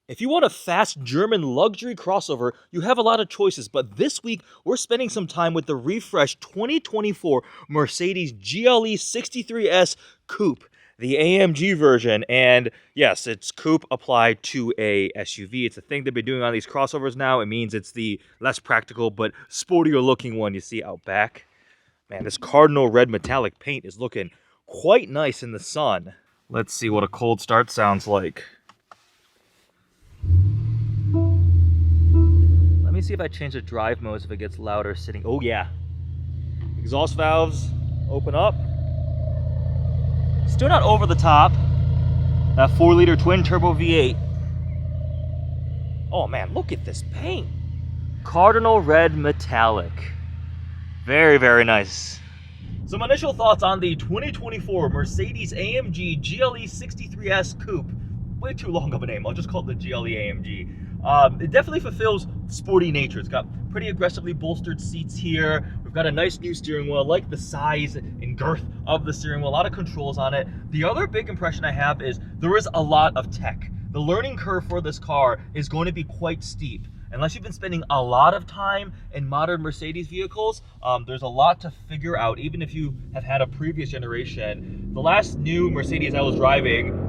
If you want a fast German luxury crossover, you have a lot of choices, but this week we're spending some time with the refreshed 2024 Mercedes GLE63S Coupe, the AMG version. And yes, it's coupe applied to a SUV. It's a thing they've been doing on these crossovers now. It means it's the less practical but sportier looking one you see out back. Man, this cardinal red metallic paint is looking quite nice in the sun. Let's see what a cold start sounds like. Let me see if I change the drive modes if it gets louder sitting. Oh yeah. Exhaust valves open up. Still not over the top. That 4-liter twin turbo V8. Oh man, look at this paint. Cardinal red metallic. Very, very nice. Some initial thoughts on the 2024 Mercedes AMG GLE63S Coupe. Way too long of a name. I'll just call it the GLE AMG. It definitely fulfills sporty nature. It's got pretty aggressively bolstered seats here. We've got a nice new steering wheel. I like the size and girth of the steering wheel. A lot of controls on it. The other big impression I have is there is a lot of tech. The learning curve for this car is going to be quite steep. Unless you've been spending a lot of time in modern Mercedes vehicles, there's a lot to figure out, even if you have had a previous generation. The last new Mercedes I was driving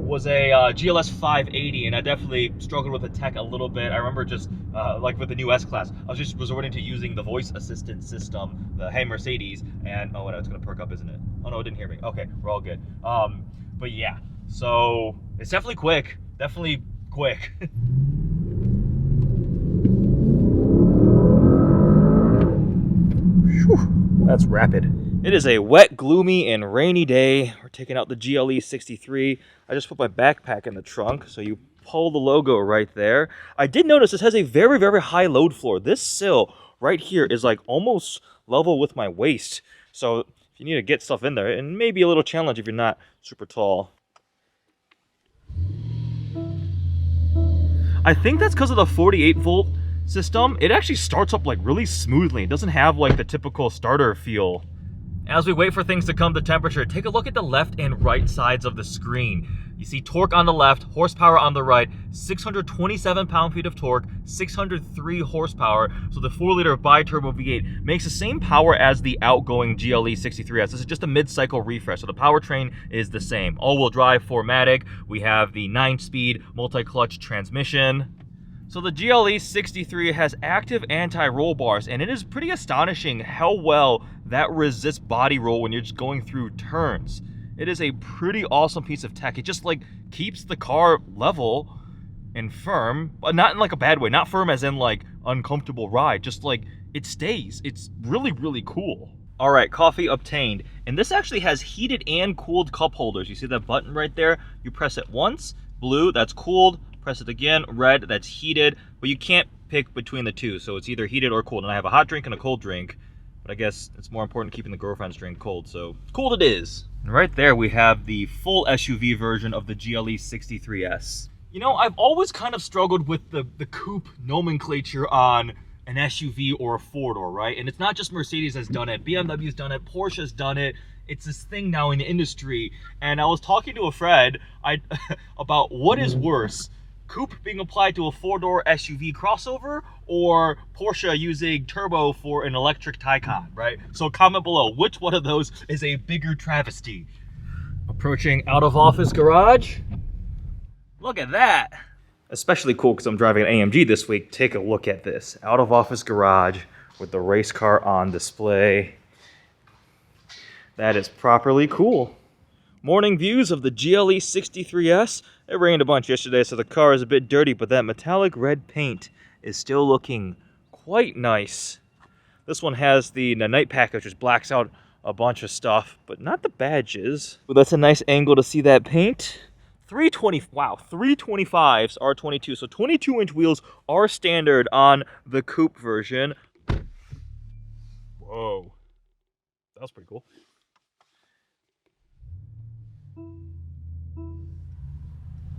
was a GLS 580, and I definitely struggled with the tech a little bit. I remember just, like with the new S-Class, I was just resorting to using the voice assistant system, the Hey Mercedes, and, oh, it's gonna perk up, isn't it? Oh no, it didn't hear me. Okay, we're all good. But yeah, so it's definitely quick. Definitely quick. Whew, that's rapid. It is a wet, gloomy, and rainy day. We're taking out the GLE63. I just put my backpack in the trunk, so you pull the logo right there. I did notice this has a very, very high load floor. This sill right here is like almost level with my waist. So if you need to get stuff in there, it may be a little challenge if you're not super tall. I think that's because of the 48-volt system. It actually starts up like really smoothly. It doesn't have like the typical starter feel. As we wait for things to come to temperature, take a look at the left and right sides of the screen. You see torque on the left, horsepower on the right, 627 pound-feet of torque, 603 horsepower. So the 4-liter biturbo V8 makes the same power as the outgoing GLE63S. This is just a mid-cycle refresh, so the powertrain is the same. All-wheel drive 4MATIC. We have the 9-speed multi-clutch transmission. So the GLE63 has active anti-roll bars, and it is pretty astonishing how well that resists body roll when you're just going through turns. It is a pretty awesome piece of tech. It just like keeps the car level and firm, but not in like a bad way. Not firm as in like uncomfortable ride, just like it stays. It's really, really cool. All right, coffee obtained. And this actually has heated and cooled cup holders. You see that button right there? You press it once, blue, that's cooled. Press it again, red, that's heated, but you can't pick between the two, so it's either heated or cooled. And I have a hot drink and a cold drink, but I guess it's more important keeping the girlfriend's drink cold, so cold it is. And right there we have the full SUV version of the GLE63S. You know, I've always kind of struggled with the coupe nomenclature on an SUV or a four-door, right? And it's not just Mercedes has done it, BMW's done it, Porsche's done it. It's this thing now in the industry, and I was talking to a friend about what is worse, coupe being applied to a 4-door SUV crossover, or Porsche using turbo for an electric Taycan, right? So comment below, which one of those is a bigger travesty? Approaching out of office garage. Look at that. Especially cool because I'm driving an AMG this week. Take a look at this. Out of office garage with the race car on display. That is properly cool. Morning views of the GLE63S. It rained a bunch yesterday, so the car is a bit dirty, but that metallic red paint is still looking quite nice. This one has the night package, which blacks out a bunch of stuff, but not the badges. Well, that's a nice angle to see that paint. 325s are 22, so 22-inch wheels are standard on the coupe version. Whoa, that was pretty cool.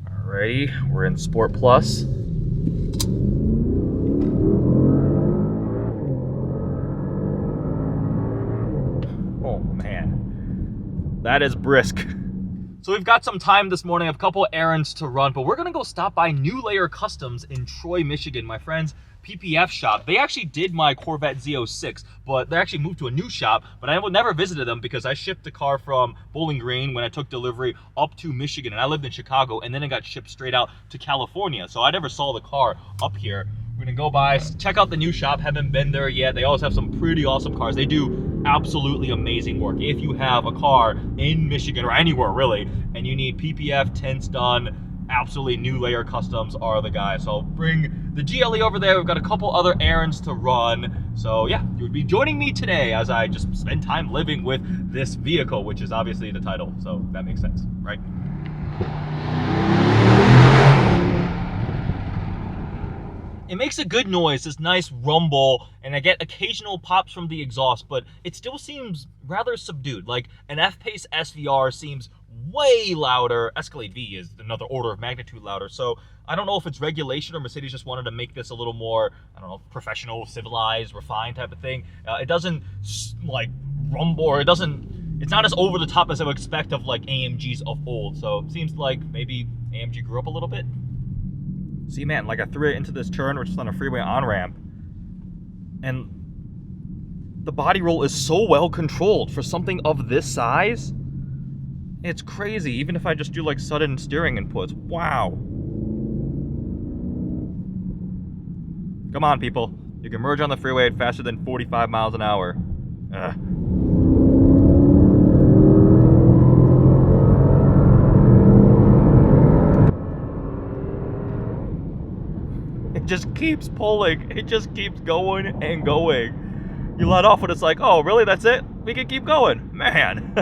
Alrighty, we're in Sport Plus. Oh man, that is brisk. So we've got some time this morning, a couple errands to run, but we're gonna go stop by New Layer Customs in Troy, Michigan. My friend's PPF shop. They actually did my Corvette Z06, but they actually moved to a new shop, but I never visited them because I shipped the car from Bowling Green when I took delivery up to Michigan, and I lived in Chicago, and then it got shipped straight out to California. So I never saw the car up here. We're gonna go by, check out the new shop. Haven't been there yet. They always have some pretty awesome cars. They do absolutely amazing work. If you have a car in Michigan or anywhere really, and you need PPF tints done, absolutely New Layer Customs are the guys. So I'll bring the GLE over there. We've got a couple other errands to run. So yeah, you would be joining me today as I just spend time living with this vehicle, which is obviously the title. So that makes sense, right? It makes a good noise, this nice rumble, and I get occasional pops from the exhaust, but it still seems rather subdued. Like an F-Pace SVR seems way louder. Escalade V is another order of magnitude louder. So I don't know if it's regulation or Mercedes just wanted to make this a little more, I don't know, professional, civilized, refined type of thing. It doesn't like rumble, or it's not as over the top as I would expect of like AMGs of old. So it seems like maybe AMG grew up a little bit. See, man, like I threw it into this turn, which is on a freeway on-ramp, and the body roll is so well controlled for something of this size. It's crazy, even if I just do like sudden steering inputs. Wow. Come on, people. You can merge on the freeway at faster than 45 miles an hour. Ugh. It just keeps pulling. It just keeps going and going. You let off when it's like, oh, really? That's it? We can keep going. Man.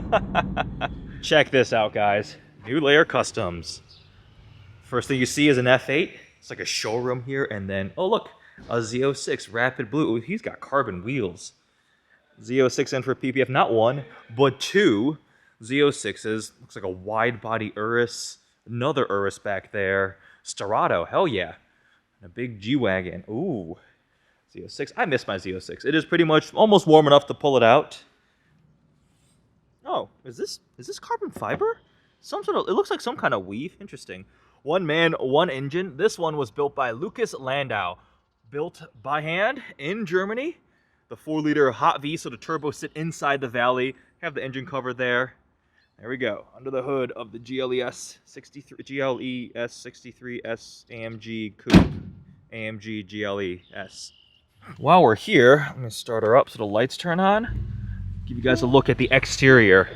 Check this out, guys. New Layer Customs. First thing you see is an F8. It's like a showroom here. And then, oh, look, a Z06 Rapid Blue. Ooh, he's got carbon wheels. Z06 in for PPF. Not one, but two Z06s. Looks like a wide body Urus. Another Urus back there. Sterrato. Hell yeah. A big G-Wagon. Ooh, Z06. I miss my Z06. It is pretty much almost warm enough to pull it out. Oh, is this carbon fiber? Some sort of, it looks like some kind of weave. Interesting. One man, one engine. This one was built by Lucas Landau. Built by hand in Germany. The 4-liter hot V, so the turbos sit inside the valley. Have the engine cover there. There we go, under the hood of the GLE63S AMG Coupe, AMG GLE-S. While we're here, let me start her up so the lights turn on. Give you guys a look at the exterior.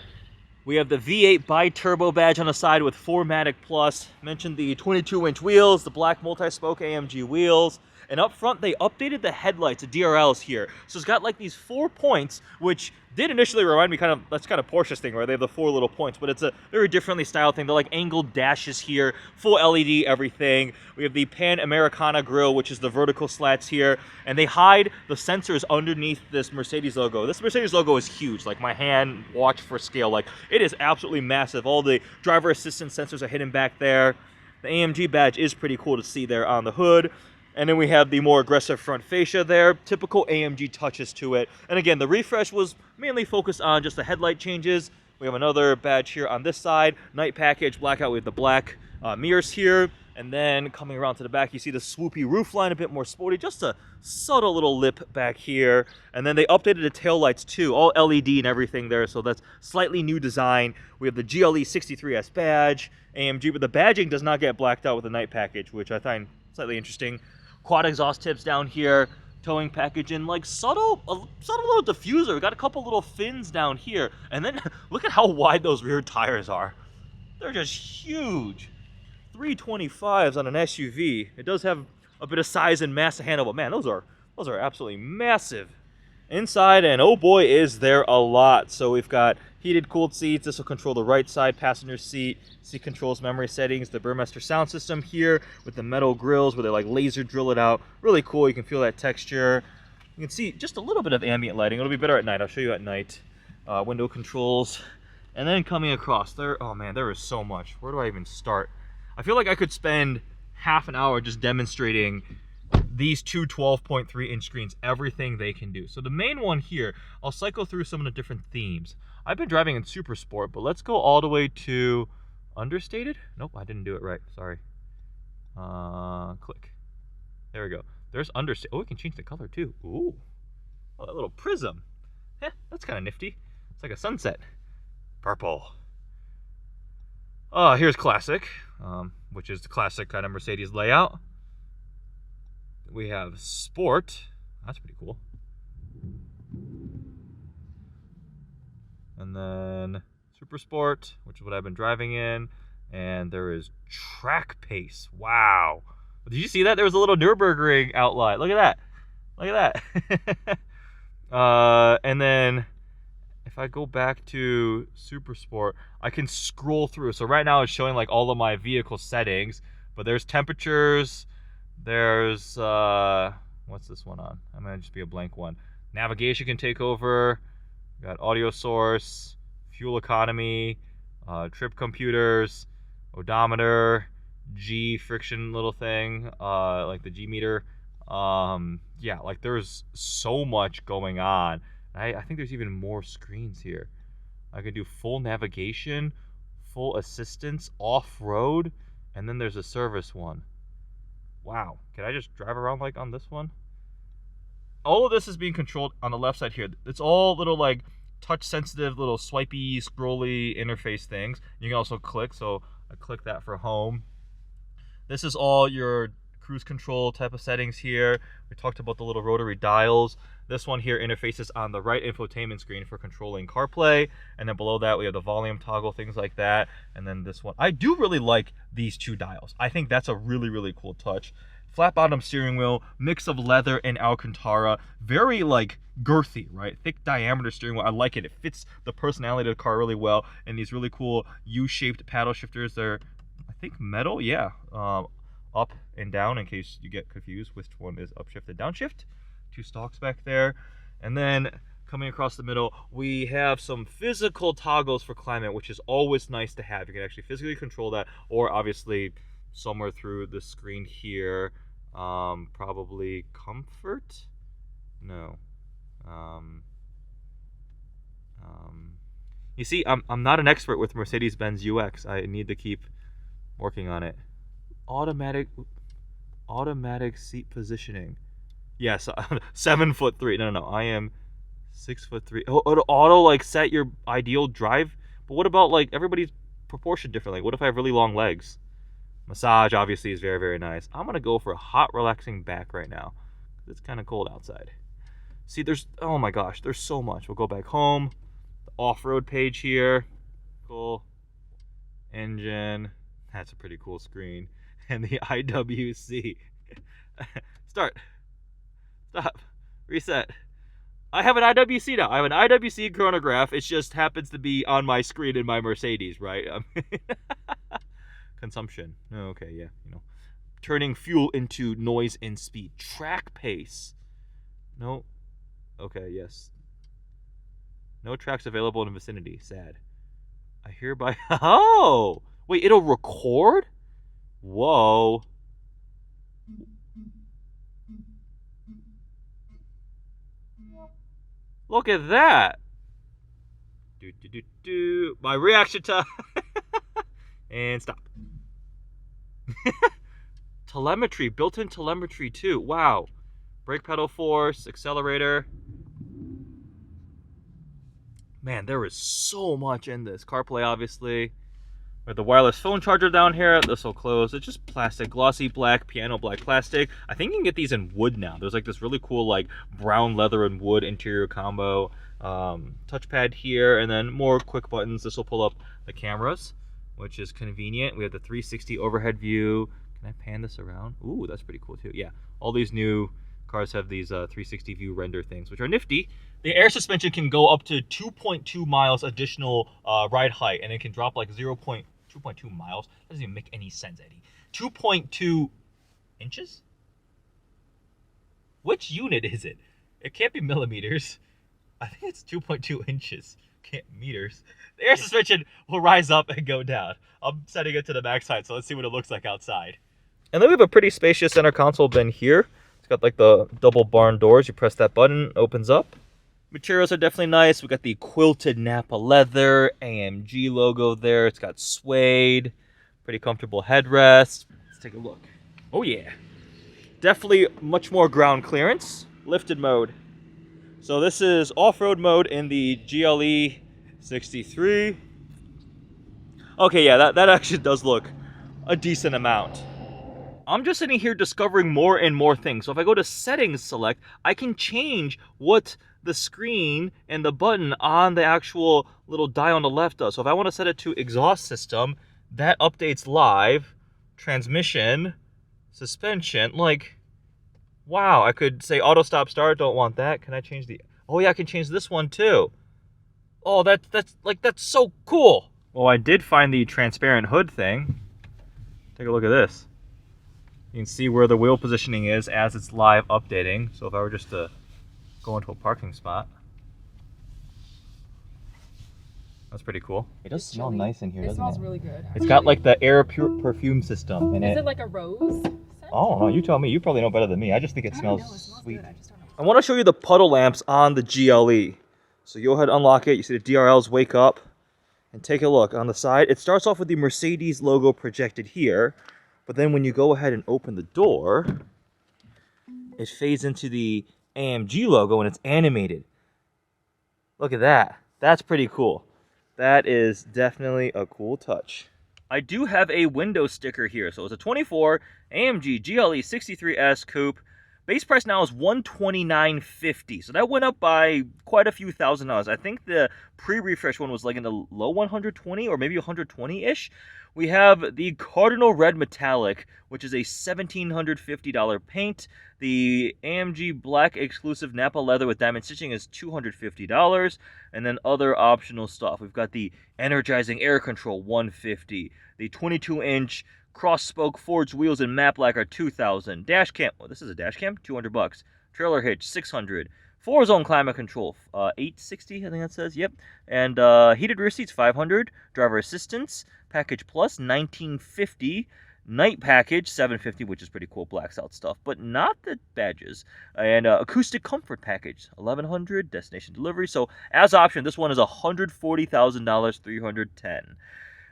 We have the V8 biturbo badge on the side with 4MATIC Plus. Mentioned the 22-inch wheels, the black multi-spoke AMG wheels. And up front, they updated the headlights, the DRLs here. So it's got like these 4 points, which did initially remind me that's kind of Porsche's thing, where they have the 4 little points, but it's a very differently styled thing. They're like angled dashes here, full LED everything. We have the Pan Americana grille, which is the vertical slats here, and they hide the sensors underneath this Mercedes logo. This Mercedes logo is huge, like my hand watch for scale. Like, it is absolutely massive. All the driver assistance sensors are hidden back there. The AMG badge is pretty cool to see there on the hood. And then we have the more aggressive front fascia there, typical AMG touches to it. And again, the refresh was mainly focused on just the headlight changes. We have another badge here on this side, night package, blackout with the black mirrors here. And then coming around to the back, you see the swoopy roofline, a bit more sporty, just a subtle little lip back here. And then they updated the taillights too, all LED and everything there, so that's slightly new design. We have the GLE63S badge, AMG, but the badging does not get blacked out with the night package, which I find slightly interesting. Quad exhaust tips down here, towing package in like subtle little diffuser. We got a couple little fins down here. And then look at how wide those rear tires are. They're just huge. 325s on an SUV. It does have a bit of size and mass to handle, but man, those are absolutely massive. Inside, and oh boy, is there a lot. So we've got heated, cooled seats. This will control the right side passenger seat. Seat controls, memory settings, the Burmester sound system here with the metal grills where they like laser drill it out. Really cool. You can feel that texture. You can see just a little bit of ambient lighting. It'll be better at night. I'll show you at night. Window controls. And then coming across there, oh man, there is so much. Where do I even start? I feel like I could spend half an hour just demonstrating these two 12.3-inch screens, everything they can do. So the main one here, I'll cycle through some of the different themes. I've been driving in Super Sport, but let's go all the way to understated? Nope, I didn't do it right. Sorry. Click. There we go. There's understated. Oh, we can change the color too. Ooh. Oh, that little prism. Yeah, that's kind of nifty. It's like a sunset. Purple. Here's classic, which is the classic kind of Mercedes layout. We have sport. That's pretty cool. And then super sport, which is what I've been driving in. And there is track pace. Wow. Did you see that? There was a little Nürburgring outline. Look at that. Look at that. And then if I go back to Super Sport, I can scroll through. So right now it's showing like all of my vehicle settings, but there's temperatures, there's, what's this one on? I'm gonna just be a blank one. Navigation can take over. We got audio source, fuel economy, trip computers, odometer, G friction little thing, like the G meter. Yeah, like there's so much going on. I think there's even more screens here. I can do full navigation, full assistance, off-road, and then there's a service one. Wow. Can I just drive around like on this one? All of this is being controlled on the left side here. It's all little like touch-sensitive, little swipey, scrolly interface things. You can also click, so I click that for home. This is all your cruise control type of settings here. We talked about the little rotary dials. This one here interfaces on the right infotainment screen for controlling CarPlay, and then below that we have the volume toggle, things like that. And then this one, I do really like these two dials. I think that's a really, really cool touch. Flat bottom steering wheel, mix of leather and Alcantara, very like girthy, right? Thick diameter steering wheel. I like it. It fits the personality of the car really well. And these really cool U-shaped paddle shifters. They're, I think, metal. Yeah, up and down in case you get confused which one is upshift and downshift. Two stalks back there. And then coming across the middle, we have some physical toggles for climate, which is always nice to have. You can actually physically control that, or obviously somewhere through the screen here, probably comfort. No. You see, I'm not an expert with Mercedes-Benz UX. I need to keep working on it. Automatic seat positioning. Yes, 7'3". No. I am 6'3". Oh, it'll auto like set your ideal drive. But what about like everybody's proportioned differently? What if I have really long legs? Massage obviously is very, very nice. I'm gonna go for a hot, relaxing back right now. It's kind of cold outside. See, there's, oh my gosh, there's so much. We'll go back home. The off-road page here. Cool. Engine. That's a pretty cool screen. And the IWC. Start. Stop. Reset. I have an IWC now. I have an IWC chronograph. It just happens to be on my screen in my Mercedes, right? Consumption. Oh, okay, yeah. You know, turning fuel into noise and speed. Track pace. No. Okay, yes. No tracks available in the vicinity. Sad. I hereby... Oh! Wait, it'll record? Whoa. Look at that. My reaction time. And stop. Telemetry, built-in telemetry too. Wow. Brake pedal force, accelerator. Man, there is so much in this. CarPlay, obviously. With the wireless phone charger down here, this will close. It's just plastic, glossy black, piano black plastic. I think you can get these in wood now. There's like this really cool like brown leather and wood interior combo. Touchpad here, and then more quick buttons. This will pull up the cameras, which is convenient. We have the 360 overhead view. Can I pan this around? Ooh, that's pretty cool too. Yeah, all these new cars have these 360 view render things, which are nifty. The air suspension can go up to 2.2 miles additional ride height, and it can drop like 2.2 miles. Doesn't even make any sense, Eddie. 2.2 inches? Which unit is it? It can't be millimeters. I think it's 2.2 inches. Can't meters. The air suspension will rise up and go down. I'm setting it to the max height, so let's see what it looks like outside. And then we have a pretty spacious center console bin here. It's got like the double barn doors. You press that button, it opens up. Materials are definitely nice. We got the quilted Napa leather, AMG logo there. It's got suede, pretty comfortable headrest. Let's take a look. Oh yeah, definitely much more ground clearance. Lifted mode. So this is off-road mode in the GLE63. Okay, yeah, that actually does look a decent amount. I'm just sitting here discovering more and more things. So if I go to settings select, I can change what the screen and the button on the actual little dial on the left does. So if I want to set it to exhaust system, that updates live. Transmission, suspension, like, wow, I could say auto stop start, don't want that. Can I change the, oh yeah, I can change this one too. Oh, that's so cool. Well, I did find the transparent hood thing. Take a look at this. You can see where the wheel positioning is as it's live updating. So if I were just to go into a parking spot. That's pretty cool. It does smell nice in here, doesn't it? It smells really good. It's got like the air perfume system in it. Is it like a rose scent? Oh, no, you tell me. You probably know better than me. I just think it smells sweet. Good. I just don't know. I want to show you the puddle lamps on the GLE. So you go ahead and unlock it. You see the DRLs wake up. And take a look on the side. It starts off with the Mercedes logo projected here. But then when you go ahead and open the door, it fades into the AMG logo and it's animated. Look at that. That's pretty cool. That is definitely a cool touch. I do have a window sticker here. So it's a 24 AMG GLE63S Coupe. Base price now is $129.50. So that went up by quite a few $1,000s. I think the pre-refresh one was like in the low 120 or maybe 120-ish. We have the Cardinal Red Metallic, which is a $1,750 paint. The AMG Black Exclusive Napa Leather with diamond stitching is $250. And then other optional stuff. We've got the Energizing Air Control, $150. The 22-inch cross-spoke forged wheels in matte black are $2,000. Dash cam, oh, this is a dash cam, $200. Trailer hitch, $600. 4-zone climate control, $860, I think that says, yep. And heated rear seats, $500. Driver assistance, package plus, $1950. Night package, $750, which is pretty cool, blacks out stuff, but not the badges. And acoustic comfort package, $1,100. Destination delivery. So as option, this one is $140,000, $310.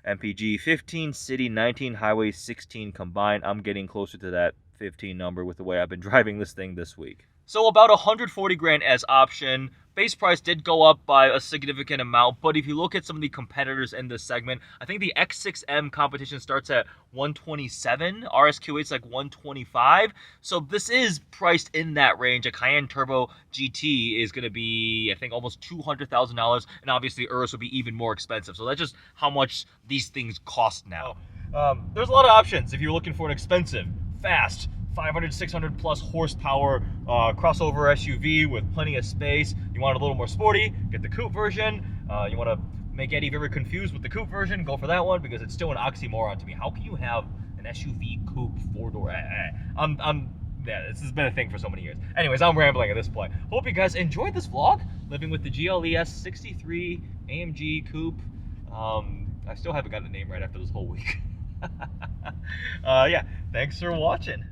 MPG 15, City 19, Highway 16 combined. I'm getting closer to that 15 number with the way I've been driving this thing this week. So about 140 grand as option. Base price did go up by a significant amount, but if you look at some of the competitors in this segment, I think the X6M competition starts at 127, RSQ8's like 125, so this is priced in that range. A Cayenne Turbo GT is going to be, I think, almost $200,000, and obviously Urus would be even more expensive, so that's just how much these things cost now. There's a lot of options if you're looking for an expensive, fast, 500, 600 plus horsepower crossover SUV with plenty of space. You want a little more sporty, get the coupe version. You want to make Eddie very confused with the coupe version, go for that one because it's still an oxymoron to me. How can you have an SUV coupe 4-door? Yeah, this has been a thing for so many years. Anyways, I'm rambling at this point. Hope you guys enjoyed this vlog, living with the GLES63 AMG Coupe. I still haven't gotten the name right after this whole week. Yeah, thanks for watching.